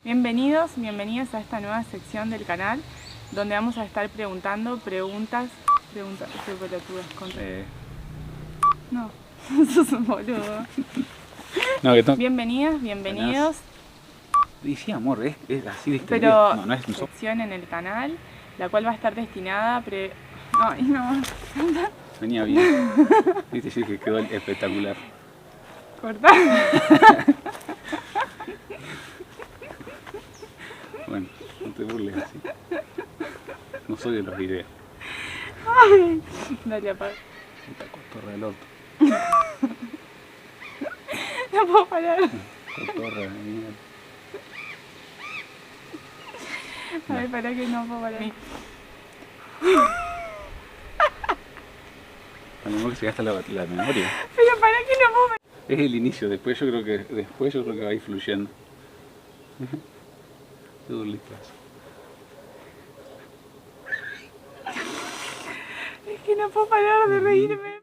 Bienvenidos a esta nueva sección del canal donde vamos a estar preguntando preguntas. Qué pelotudas No, sos un boludo. No, Bienvenidos. Dice amor, es así de Pero no es sección en el canal, la cual va a estar destinada a Ay, no. Venía bien. Viste, sí, que quedó espectacular. Cortá. Bueno, no te burles así. No soy de los videos. Ay, dale, apaga. Esta cotorra del orto. No puedo parar. Cotorra de mierda. A ver, para que no puedo parar. A lo mejor que se gasta la memoria. Pero para que no puedo parar. Es el inicio, después yo creo que va a ir fluyendo. Te burlistas. Es que no puedo parar de reírme.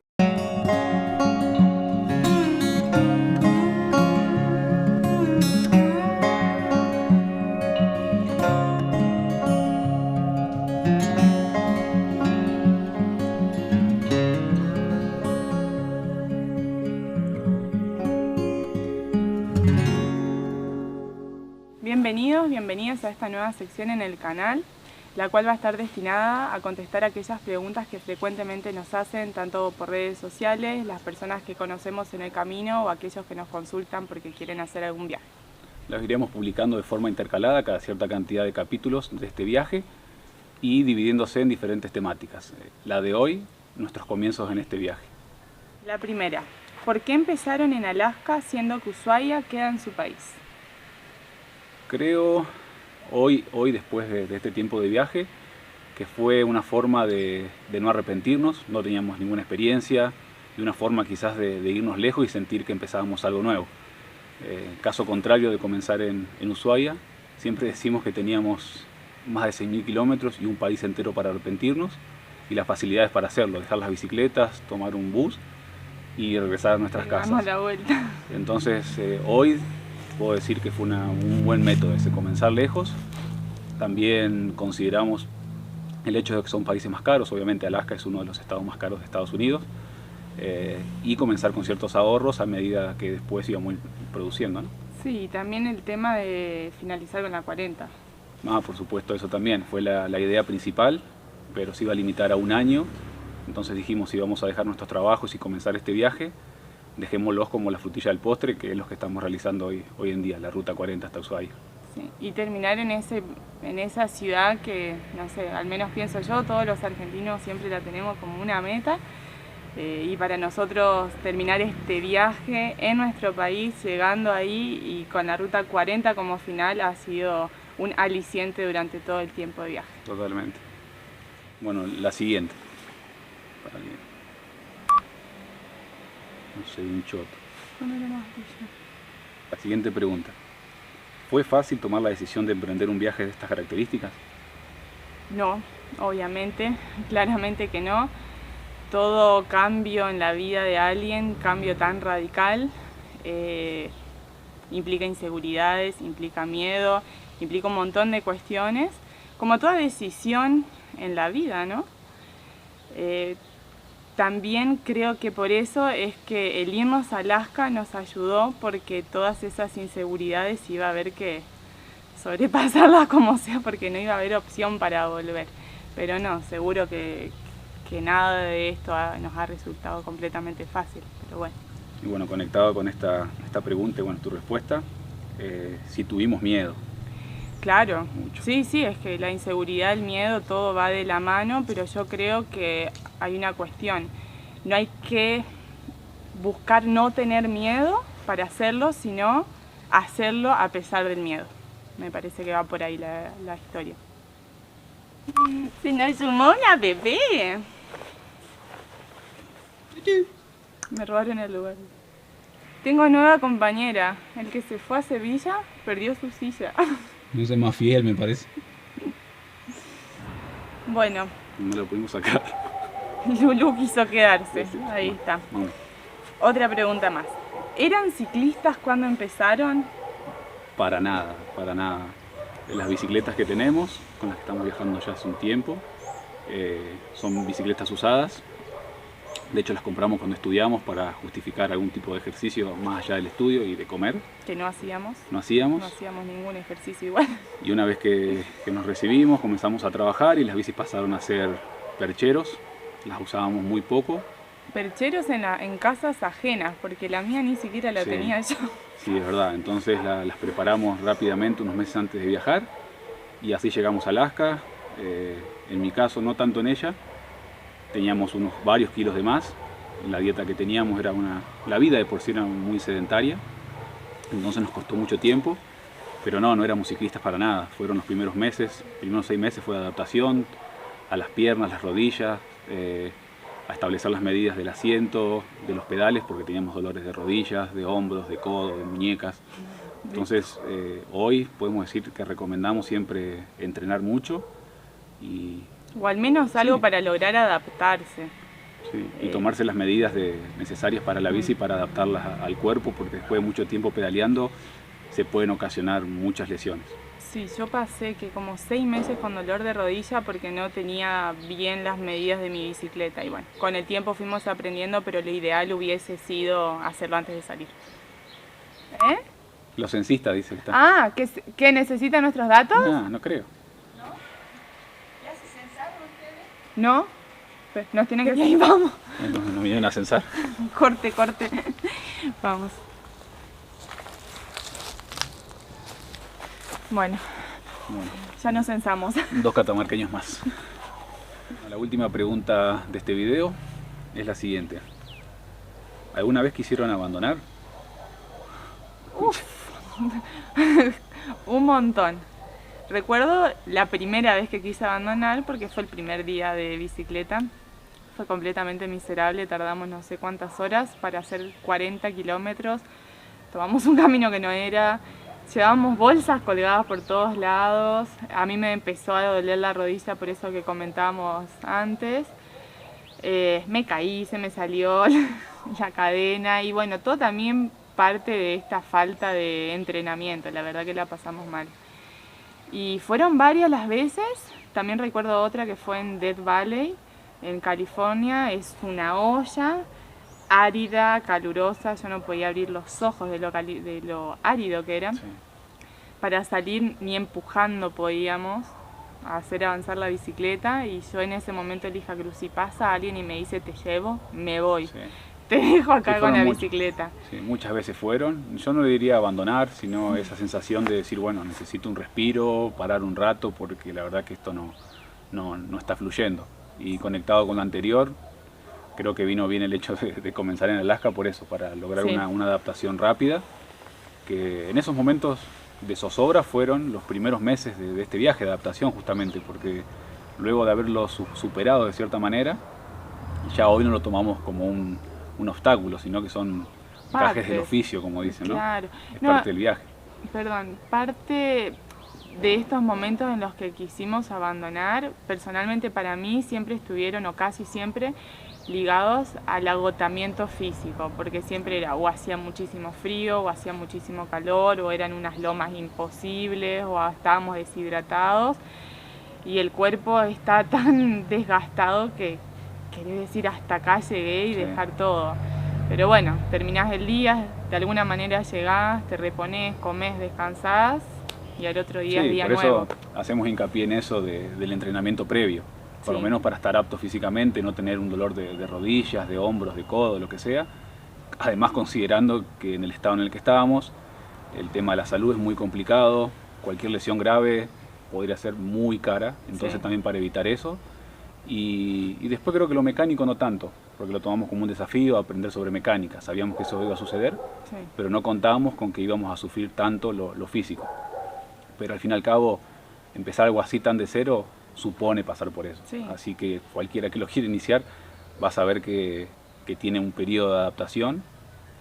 Bienvenidos a esta nueva sección en el canal, la cual va a estar destinada a contestar aquellas preguntas que frecuentemente nos hacen, tanto por redes sociales, las personas que conocemos en el camino o aquellos que nos consultan porque quieren hacer algún viaje. Las iremos publicando de forma intercalada cada cierta cantidad de capítulos de este viaje y dividiéndose en diferentes temáticas. La de hoy, nuestros comienzos en este viaje. La primera, ¿por qué empezaron en Alaska siendo que Ushuaia queda en su país? Creo hoy después de este tiempo de viaje, que fue una forma de no arrepentirnos, no teníamos ninguna experiencia, y una forma quizás de irnos lejos y sentir que empezábamos algo nuevo. Caso contrario de comenzar en Ushuaia, siempre decimos que teníamos más de 6.000 kilómetros y un país entero para arrepentirnos, y las facilidades para hacerlo, dejar las bicicletas, tomar un bus y regresar a nuestras casas. Damos la vuelta. Entonces hoy puedo decir que fue un buen método ese, comenzar lejos. También consideramos el hecho de que son países más caros, obviamente Alaska es uno de los estados más caros de Estados Unidos, y comenzar con ciertos ahorros a medida que después íbamos produciendo, ¿no? Sí, y también el tema de finalizar con la 40. Por supuesto, eso también fue la idea principal, pero se iba a limitar a un año, entonces dijimos si vamos a dejar nuestros trabajos y comenzar este viaje, dejémoslos como la frutilla del postre, que es lo que estamos realizando hoy en día, la ruta 40 hasta Ushuaia. Sí, y terminar en esa ciudad que, no sé, al menos pienso yo, todos los argentinos siempre la tenemos como una meta, y para nosotros terminar este viaje en nuestro país, llegando ahí y con la ruta 40 como final, ha sido un aliciente durante todo el tiempo de viaje. Totalmente. Bueno, la siguiente. No sé, un choto. La siguiente pregunta. ¿Fue fácil tomar la decisión de emprender un viaje de estas características? No, obviamente, claramente que no. Todo cambio en la vida de alguien, cambio tan radical, implica inseguridades, implica miedo, implica un montón de cuestiones, como toda decisión en la vida, ¿no? También creo que por eso es que el irnos a Alaska nos ayudó, porque todas esas inseguridades iba a haber que sobrepasarlas como sea, porque no iba a haber opción para volver. Pero no, seguro que nada de esto nos ha resultado completamente fácil, pero bueno. Y bueno, conectado con esta pregunta y bueno, tu respuesta, si tuvimos miedo. Claro, Mucho. Sí, es que la inseguridad, el miedo, todo va de la mano, pero yo creo que hay una cuestión. No hay que buscar no tener miedo para hacerlo, sino hacerlo a pesar del miedo. Me parece que va por ahí la historia. Se nos sumó una bebé. Me robaron el lugar. Tengo nueva compañera. El que se fue a Sevilla perdió su silla. No sé, más fiel me parece. Bueno. No lo pudimos sacar. Lulu quiso quedarse. Ahí está. Bueno. Otra pregunta más. ¿Eran ciclistas cuando empezaron? Para nada. para nada las bicicletas que tenemos, con las que estamos viajando ya hace un tiempo. Son bicicletas usadas. De hecho las compramos cuando estudiamos para justificar algún tipo de ejercicio más allá del estudio y de comer. Que no hacíamos. No hacíamos. No hacíamos ningún ejercicio igual. Y una vez que nos recibimos comenzamos a trabajar y las bicis pasaron a ser percheros. Las usábamos muy poco. Percheros en casas ajenas, porque la mía ni siquiera la tenía yo. Sí, es verdad. Entonces las preparamos rápidamente unos meses antes de viajar y así llegamos a Alaska. En mi caso, no tanto en ella. Teníamos varios kilos de más. La dieta que teníamos era la vida de por sí era muy sedentaria. Entonces nos costó mucho tiempo. Pero no éramos ciclistas para nada. Fueron los primeros meses, primeros 6 meses fue de adaptación a las piernas, las rodillas, a establecer las medidas del asiento, de los pedales, porque teníamos dolores de rodillas, de hombros, de codos, de muñecas. Entonces hoy podemos decir que recomendamos siempre entrenar mucho o al menos algo para lograr adaptarse. Sí, y tomarse las medidas necesarias para la bici para adaptarlas al cuerpo, porque después de mucho tiempo pedaleando se pueden ocasionar muchas lesiones. Sí, yo pasé como 6 meses con dolor de rodilla porque no tenía bien las medidas de mi bicicleta. Y bueno, con el tiempo fuimos aprendiendo, pero lo ideal hubiese sido hacerlo antes de salir. Los censistas dicen que está. Ah, ¿que necesitan nuestros datos? No creo. ¿Ya se censaron ustedes? No, pues nos tienen que decir, vamos. Entonces nos vienen a censar. Corte. Vamos. Bueno, ya nos censamos. 2 catamarqueños más. La última pregunta de este video es la siguiente. ¿Alguna vez quisieron abandonar? Uf. Un montón. Recuerdo la primera vez que quise abandonar porque fue el primer día de bicicleta. Fue completamente miserable, tardamos no sé cuántas horas para hacer 40 kilómetros. Tomamos un camino que no era. Llevábamos bolsas colgadas por todos lados. A mí me empezó a doler la rodilla por eso que comentábamos antes. Me caí, se me salió la cadena y bueno, todo también parte de esta falta de entrenamiento. La verdad que la pasamos mal. Y fueron varias las veces. También recuerdo otra que fue en Death Valley, en California. Es una olla árida, calurosa, yo no podía abrir los ojos de lo árido que era. Sí. Para salir ni empujando podíamos hacer avanzar la bicicleta y yo en ese momento le dije a Cruz, si pasa alguien y me dice te llevo, me voy. Sí. Te dejo acá con la bicicleta. Sí, muchas veces fueron. Yo no le diría abandonar, sino esa sensación de decir, bueno, necesito un respiro, parar un rato, porque la verdad que esto no está fluyendo. Y conectado con lo anterior, creo que vino bien el hecho de comenzar en Alaska por eso, para lograr una adaptación rápida, que en esos momentos de zozobra fueron los primeros meses de este viaje de adaptación justamente, porque luego de haberlo superado de cierta manera, ya hoy no lo tomamos como un obstáculo, sino que son gajes del oficio, como dicen, ¿no? Claro. Es parte del viaje. Perdón, parte de estos momentos en los que quisimos abandonar, personalmente para mí siempre estuvieron, o casi siempre, ligados al agotamiento físico, porque siempre era o hacía muchísimo frío, o hacía muchísimo calor, o eran unas lomas imposibles, o estábamos deshidratados, y el cuerpo está tan desgastado que querés decir hasta acá llegué y dejar todo. Pero bueno, terminás el día, de alguna manera llegás, te reponés, comés, descansás, y al otro día es día nuevo. Por eso hacemos hincapié en eso del entrenamiento previo. Por lo menos para estar apto físicamente, no tener un dolor de rodillas, de hombros, de codo, lo que sea. Además considerando que en el estado en el que estábamos, el tema de la salud es muy complicado, cualquier lesión grave podría ser muy cara, entonces también para evitar eso. Y después creo que lo mecánico no tanto, porque lo tomamos como un desafío, aprender sobre mecánica. Sabíamos que eso iba a suceder, pero no contábamos con que íbamos a sufrir tanto lo físico. Pero al fin y al cabo, empezar algo así tan de cero supone pasar por eso. Así que cualquiera que lo quiera iniciar va a saber que tiene un periodo de adaptación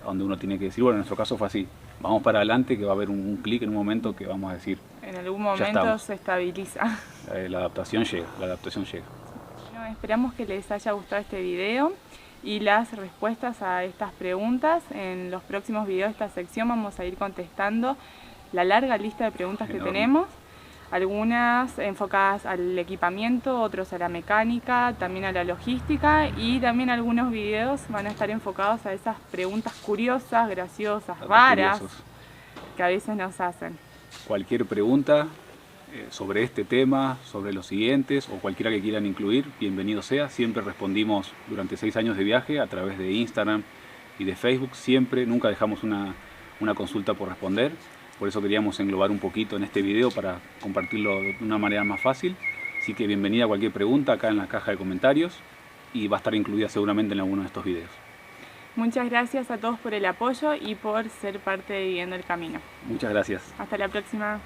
donde uno tiene que decir, bueno, en nuestro caso fue así, vamos para adelante, que va a haber un clic en un momento que vamos a decir, en algún momento se estabiliza. La adaptación llega. Bueno, esperamos que les haya gustado este video y las respuestas a estas preguntas. En los próximos videos de esta sección vamos a ir contestando la larga lista de preguntas que tenemos. Algunas enfocadas al equipamiento, otros a la mecánica, también a la logística, y también algunos videos van a estar enfocados a esas preguntas curiosas, graciosas, raras, que a veces nos hacen. Cualquier pregunta sobre este tema, sobre los siguientes o cualquiera que quieran incluir, bienvenido sea. Siempre respondimos durante 6 años de viaje a través de Instagram y de Facebook. Siempre, nunca dejamos una consulta por responder. Por eso queríamos englobar un poquito en este video para compartirlo de una manera más fácil. Así que bienvenida a cualquier pregunta acá en la caja de comentarios y va a estar incluida seguramente en alguno de estos videos. Muchas gracias a todos por el apoyo y por ser parte de Viviendo el Camino. Muchas gracias. Hasta la próxima.